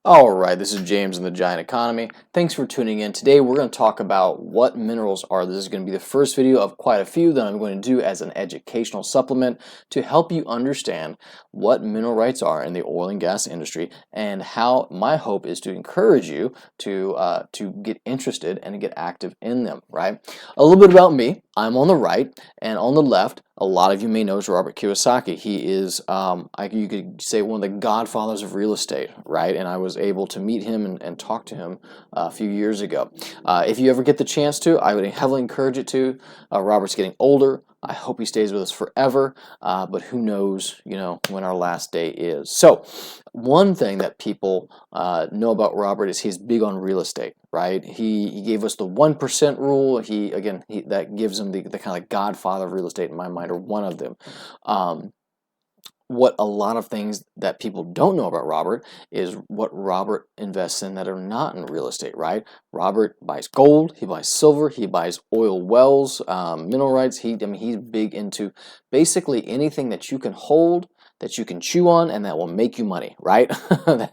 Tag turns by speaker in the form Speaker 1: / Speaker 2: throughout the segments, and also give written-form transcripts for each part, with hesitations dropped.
Speaker 1: All right, this is James in the Giant Economy. Thanks for tuning in. Today we're going to talk about what minerals are. This is going to be the first video of quite a few that I'm going to do as an educational supplement to help you understand what mineral rights are in the oil and gas industry, and how my hope is to encourage you to get interested and to get active in them. Right? A little bit about me. I'm on the right, and on the left, a lot of you may know is Robert Kiyosaki. He is, you could say, one of the godfathers of real estate, right? And I was able to meet him and talk to him a few years ago. If you ever get the chance to, I would heavily encourage it to. Robert's getting older. I hope he stays with us forever, but who knows, when our last day is. So, one thing that people know about Robert is he's big on real estate, right? He gave us the 1% rule. That gives him the kind of godfather of real estate in my mind, or one of them. What a lot of things that people don't know about Robert is what Robert invests in that are not in real estate, right? Robert buys gold, he buys silver, he buys oil wells, mineral rights. He's big into basically anything that you can hold, that you can chew on, and that will make you money, right?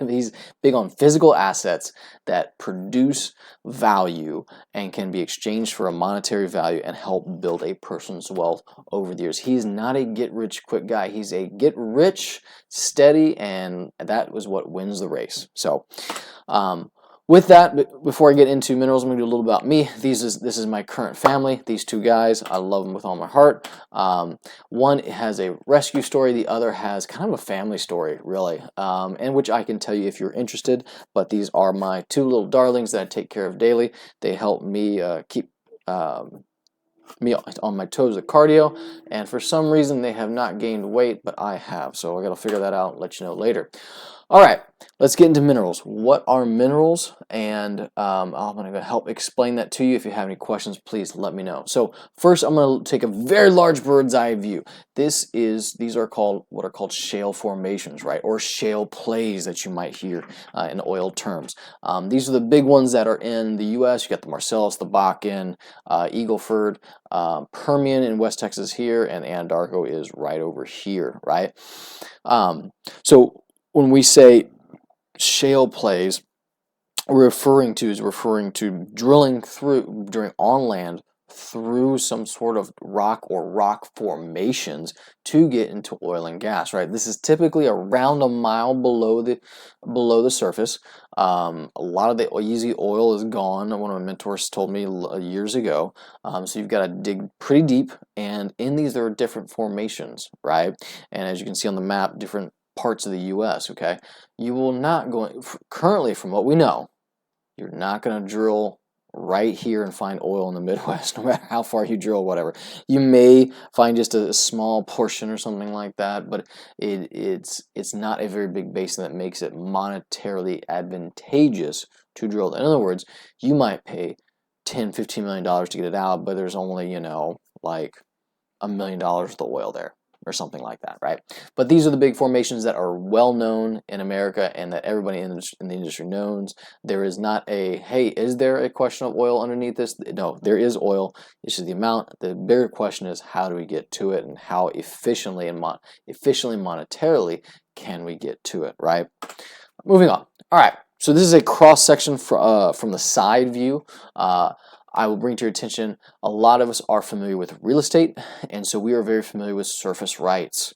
Speaker 1: He's big on physical assets that produce value and can be exchanged for a monetary value and help build a person's wealth over the years. He's not a get-rich-quick guy. He's a get-rich, steady, and that was what wins the race. So, with that, before I get into minerals, I'm going to do a little about me. This is my current family. These two guys, I love them with all my heart. One has a rescue story. The other has kind of a family story, really, and which I can tell you if you're interested. But these are my two little darlings that I take care of daily. They help me keep me on my toes at cardio, and for some reason they have not gained weight, but I have. So I got to figure that out and let you know later. All right, let's get into minerals. What are minerals? And I'm going to help explain that to you. If you have any questions, please let me know. So first, I'm going to take a very large bird's eye view. These are what are called shale formations, right? Or shale plays that you might hear in oil terms. These are the big ones that are in the U.S. You got the Marcellus, the Bakken, Eagle Ford, Permian in West Texas here, and Anadarko is right over here, right? So when we say shale plays, we're referring to drilling on land through some sort of rock or rock formations to get into oil and gas, right? This is typically around a mile below the surface. A lot of the easy oil is gone. One of my mentors told me years ago. So you've got to dig pretty deep, and in these there are different formations, right? And as you can see on the map, different parts of the U.S., okay? You will not currently, from what we know, you're not going to drill right here and find oil in the Midwest, no matter how far you drill, whatever. You may find just a small portion or something like that, but it's not a very big basin that makes it monetarily advantageous to drill. In other words, you might pay $10-15 million to get it out, but there's only, like $1 million worth of oil there, or something like that, right? But these are the big formations that are well known in America and that everybody in the industry knows. There is not hey, is there a question of oil underneath this? No, there is oil. It's just the amount. The bigger question is, how do we get to it, and how efficiently and monetarily can we get to it, right? Moving on. All right. So this is a cross section from the side view. I will bring to your attention, a lot of us are familiar with real estate, and so we are very familiar with surface rights.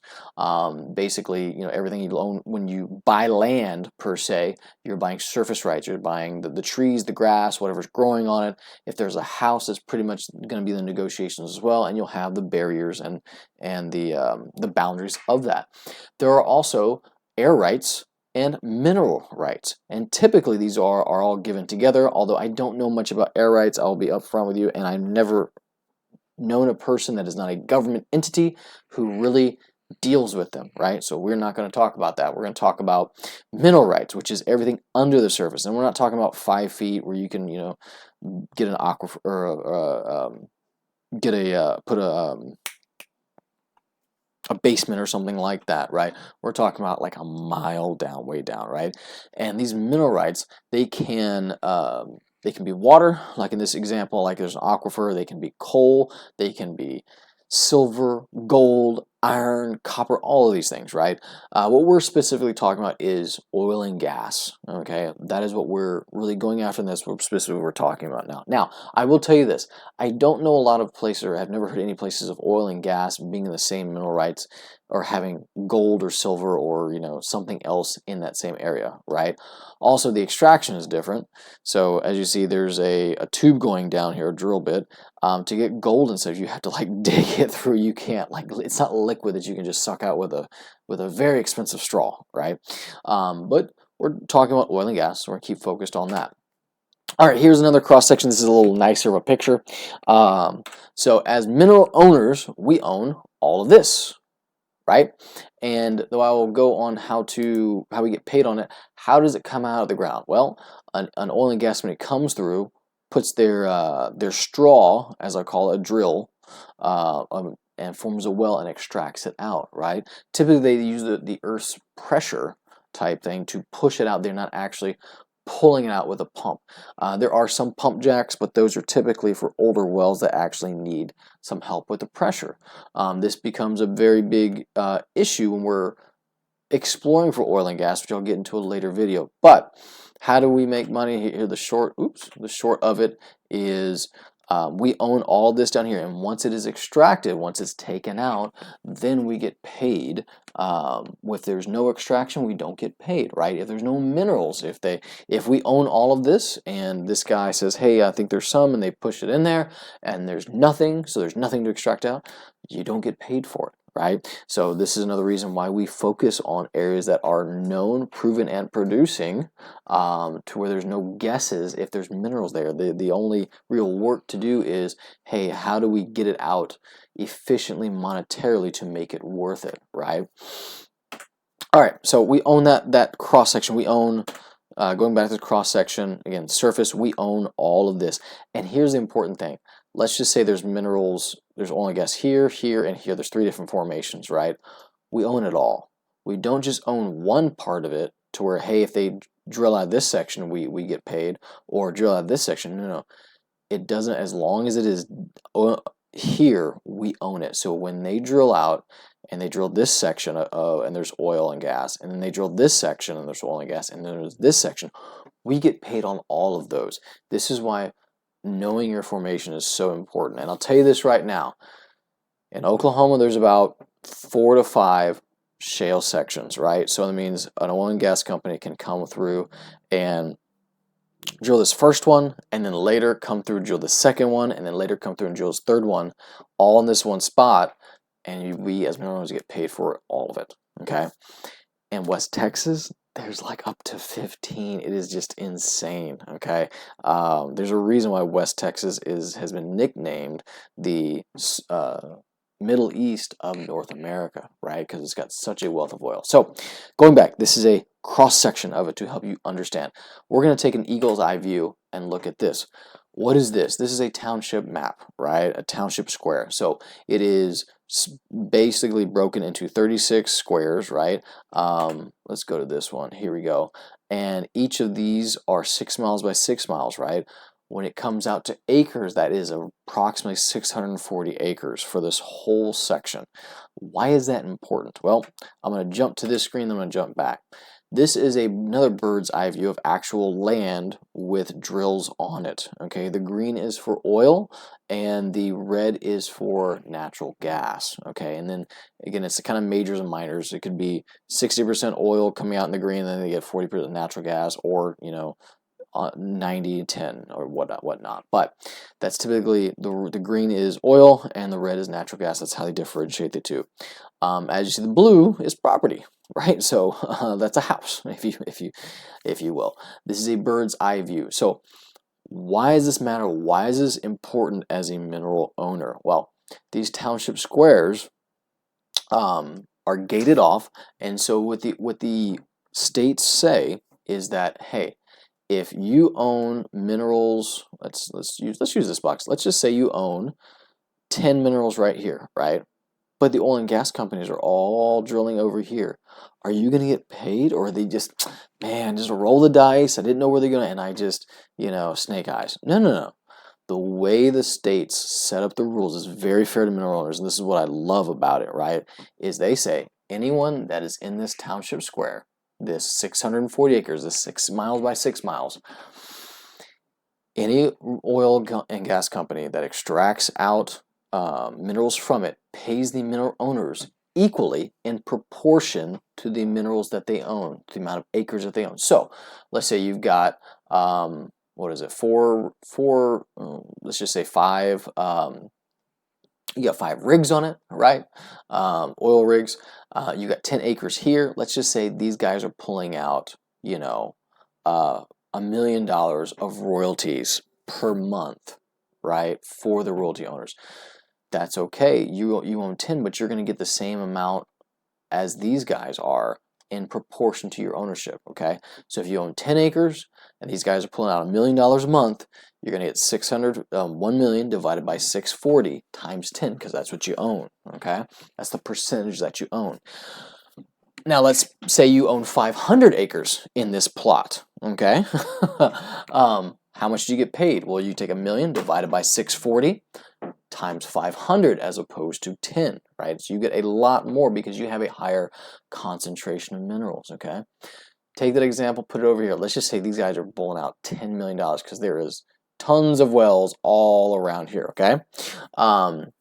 Speaker 1: Basically, everything you own, when you buy land per se, you're buying surface rights. You're buying the trees, the grass, whatever's growing on it. If there's a house, it's pretty much going to be the negotiations as well, and you'll have the barriers and the boundaries of that. There are also air rights and mineral rights, and typically these are all given together. Although I don't know much about air rights, I'll be upfront with you, and I've never known a person that is not a government entity who really deals with them, right? So we're not going to talk about that. We're going to talk about mineral rights, which is everything under the surface, and we're not talking about 5 feet where you can get an aquifer or put a basement or something like that, right? We're talking about like a mile down, way down, right? And these mineral rights, they can be water, like in this example, like there's an aquifer. They can be coal. They can be silver, gold, iron, copper, all of these things, right? What we're specifically talking about is oil and gas, okay? That is what we're really going after, and that's what specifically we're talking about now. Now, I will tell you this. I don't know a lot of places, or I've never heard any places of oil and gas being in the same mineral rights or having gold or silver or, something else in that same area, right? Also, the extraction is different. So as you see, there's a tube going down here, a drill bit. To get gold and stuff, you have to like dig it through. You can't, like, it's not liquid that you can just suck out with a very expensive straw, right? But we're talking about oil and gas, so we're gonna keep focused on that. All right, here's another cross section. This is a little nicer of a picture. So as mineral owners, we own all of this, right? And though I will go on how we get paid on it, how does it come out of the ground? Well, an oil and gas company comes through, puts their straw, as I call it, a drill, and forms a well and extracts it out, right? Typically, they use the Earth's pressure type thing to push it out. They're not actually pulling it out with a pump. There are some pump jacks, but those are typically for older wells that actually need some help with the pressure. This becomes a very big issue when we're exploring for oil and gas, which I'll get into a later video. But how do we make money here? The short of it is we own all this down here, and once it is extracted, once it's taken out, then we get paid. If there's no extraction, we don't get paid, right? If there's no minerals, if we own all of this, and this guy says, hey, I think there's some, and they push it in there, and there's nothing, so there's nothing to extract out, you don't get paid for it. Right? So this is another reason why we focus on areas that are known, proven, and producing, to where there's no guesses if there's minerals there. The only real work to do is, hey, how do we get it out efficiently monetarily to make it worth it, right? All right, so we own that cross section. We own, going back to the cross section, again, surface, we own all of this. And here's the important thing. Let's just say there's minerals, there's oil and gas here, here, and here. There's 3 different formations, right? We own it all. We don't just own one part of it to where, hey, if they drill out this section, we get paid, or drill out this section. No. It doesn't, as long as it is here, we own it. So when they drill out and they drill this section and there's oil and gas, and then they drill this section and there's oil and gas, and then there's this section, we get paid on all of those. This is why knowing your formation is so important. And I'll tell you this right now. In Oklahoma, there's about 4 to 5 shale sections, right? So that means an oil and gas company can come through and drill this first one, and then later come through and drill the second one, and then later come through and drill this third one, all in this one spot, and we as mineral owners get paid for all of it, okay? In West Texas, there's like up to 15. It is just insane, okay? There's a reason why West Texas has been nicknamed the Middle East of North America, right? Because it's got such a wealth of oil. So going back, this is a cross-section of it to help you understand. We're going to take an eagle's eye view and look at this. What is this? This is a township map, right? A township square. So it is basically broken into 36 squares, right? Let's go to this one. Here we go. And each of these are 6 miles by 6 miles, right? When it comes out to acres, that is approximately 640 acres for this whole section. Why is that important? Well, I'm going to jump to this screen, then I'm going to jump back. This is another bird's eye view of actual land with drills on it. Okay, the green is for oil and the red is for natural gas. Okay, and then again, it's the kind of majors and minors. It could be 60% oil coming out in the green, and then they get 40% natural gas, or 90-10 or whatnot. But that's typically the green is oil and the red is natural gas. That's how they differentiate the two. As you see, the blue is property, right? So that's a house, if you will. This is a bird's eye view. So why does this matter? Why is this important as a mineral owner? Well, these township squares are gated off, and so what the states say is that, hey, if you own minerals, let's use this box. Let's just say you own 10 minerals right here, right? But the oil and gas companies are all drilling over here. Are you going to get paid, or are they just, man, just roll the dice? I didn't know where they're going to, and I just, snake eyes. No. The way the states set up the rules is very fair to mineral owners, and this is what I love about it, right? Is they say anyone that is in this township square, this 640 acres, this 6 miles by 6 miles, any oil and gas company that extracts out minerals from it pays the mineral owners equally in proportion to the minerals that they own, the amount of acres that they own. So let's say you've got what is it, let's just say five, you got 5 rigs on it, right? Oil rigs. You got 10 acres here. Let's just say these guys are pulling out, you know, $1 million of royalties per month, right, for the royalty owners. That's okay. You own 10, but you're going to get the same amount as these guys are in proportion to your ownership, okay? So if you own 10 acres and these guys are pulling out $1 million a month, you're going to get 1 million divided by 640 times 10, because that's what you own, okay? That's the percentage that you own. Now let's say you own 500 acres in this plot, okay? How much do you get paid? Well, you take 1 million divided by 640 times 500 as opposed to 10, right? So you get a lot more because you have a higher concentration of minerals, okay? Take that example, put it over here. Let's just say these guys are pulling out $10 million because there is tons of wells all around here, okay? You're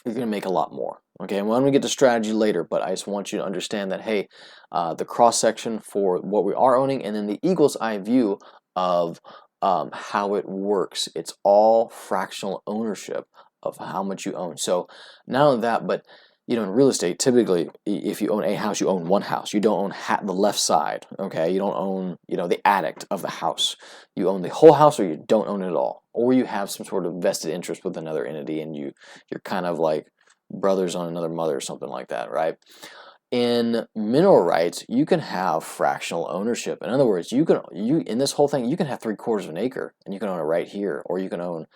Speaker 1: going to make a lot more, okay? And we're going to get to strategy later, but I just want you to understand that, hey, the cross-section for what we are owning and then the eagle's eye view of how it works. It's all fractional ownership of how much you own. So not only that, but you know, in real estate, typically, if you own a house, you own one house. You don't own the left side, okay? You don't own, you know, the attic of the house. You own the whole house, or you don't own it at all, or you have some sort of vested interest with another entity, and you're kind of like brothers on another mother or something like that, right? In mineral rights, you can have fractional ownership. In other words, you in this whole thing, you can have 3/4 of an acre, and you can own it right here, or you can own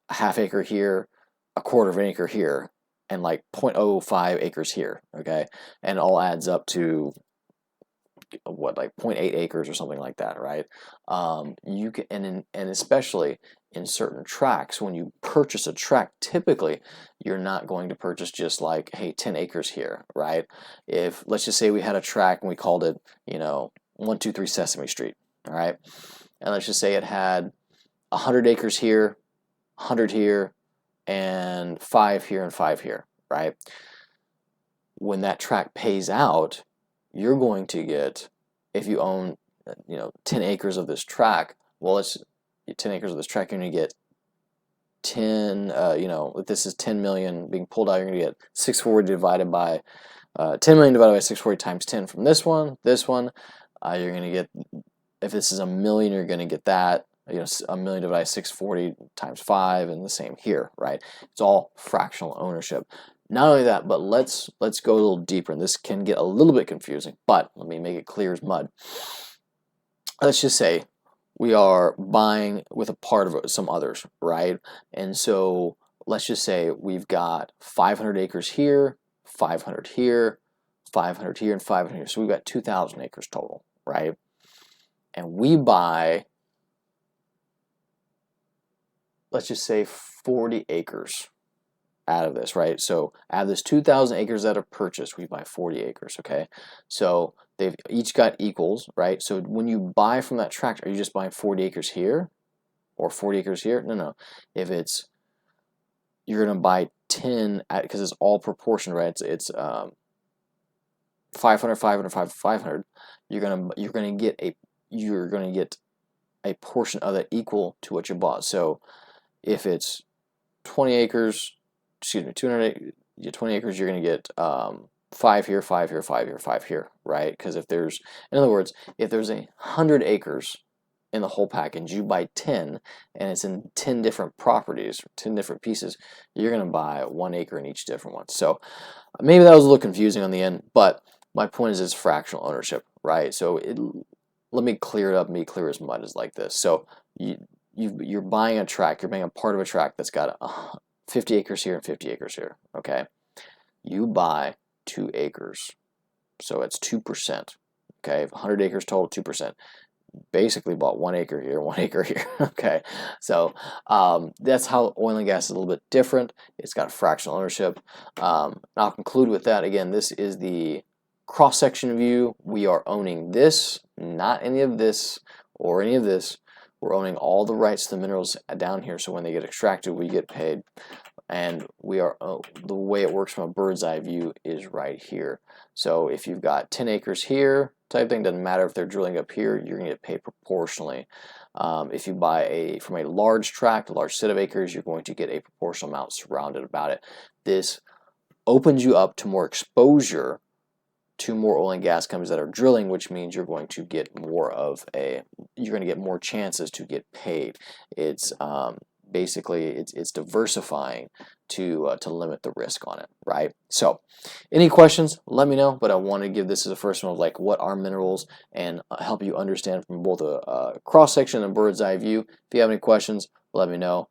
Speaker 1: a half acre here, a quarter of an acre here, and like 0.05 acres here, okay? And it all adds up to what, like 0.8 acres or something like that, right? You can, and especially in certain tracts, when you purchase a tract, typically you're not going to purchase just like, hey, 10 acres here, right? If let's just say we had a tract and we called it, you know, 123 Sesame Street, all right? And let's just say it had 100 acres here, 100 here, and 5 here and 5 here, right? When that tract pays out, you're going to get, if you own, you know, 10 acres of this tract, well, it's 10 acres of this tract, you're going to get 10, you know, if this is 10 million being pulled out, you're going to get 640 divided by, 10 million divided by 640 times 10 from this one, you're going to get, if this is 1 million, you're going to get that, you know, 1 million divided by 640 times 5, and the same here, right? It's all fractional ownership. Not only that, but let's go a little deeper, and this can get a little bit confusing, but let me make it clear as mud. Let's just say we are buying with a part of some others, right? And so let's just say we've got 500 acres here, 500 here, 500 here, and 500 here. So we've got 2,000 acres total, right? And we buy, let's just say 40 acres out of this, right? So out of this 2,000 acres that are purchased, we buy 40 acres, okay? So they've each got equals, right? So when you buy from that tract, are you just buying 40 acres here or 40 acres here? No. If it's, you're going to buy 10, because it's all proportion, right? It's 500, 500, 500. You're going to get a portion of that equal to what you bought. So if it's 20 acres, 200, 20 acres, you're going to get 5 here, 5 here, 5 here, 5 here, right? Because if there's, in other words, if there's 100 acres in the whole package, you buy 10, and it's in 10 different properties, 10 different pieces, you're going to buy 1 acre in each different one. So maybe that was a little confusing on the end, but my point is it's fractional ownership, right? So let me clear it up, be clear as mud is like this. So you're buying a tract, you're buying a part of a tract that's got 50 acres here and 50 acres here, okay? You buy 2 acres, so it's 2%, okay? 100 acres total, 2%. basically bought 1 acre here, 1 acre here. Okay, so that's how oil and gas is a little bit different. It's got fractional ownership. I'll conclude with that. Again, this is the cross-section view. We are owning this, not any of this or any of this. We're owning all the rights to the minerals down here, so when they get extracted, we get paid. And we are the way it works from a bird's eye view is right here. So if you've got 10 acres here, type thing, doesn't matter if they're drilling up here, you're going to get paid proportionally. If you buy from a large tract, a large set of acres, you're going to get a proportional amount surrounded about it. This opens you up to more exposure to more oil and gas companies that are drilling, which means you're going to get more chances to get paid. It's basically it's diversifying to limit the risk on it, right? So any questions, let me know, but I want to give this as a first one of like what are minerals and help you understand from both a cross section and bird's eye view. If you have any questions, let me know.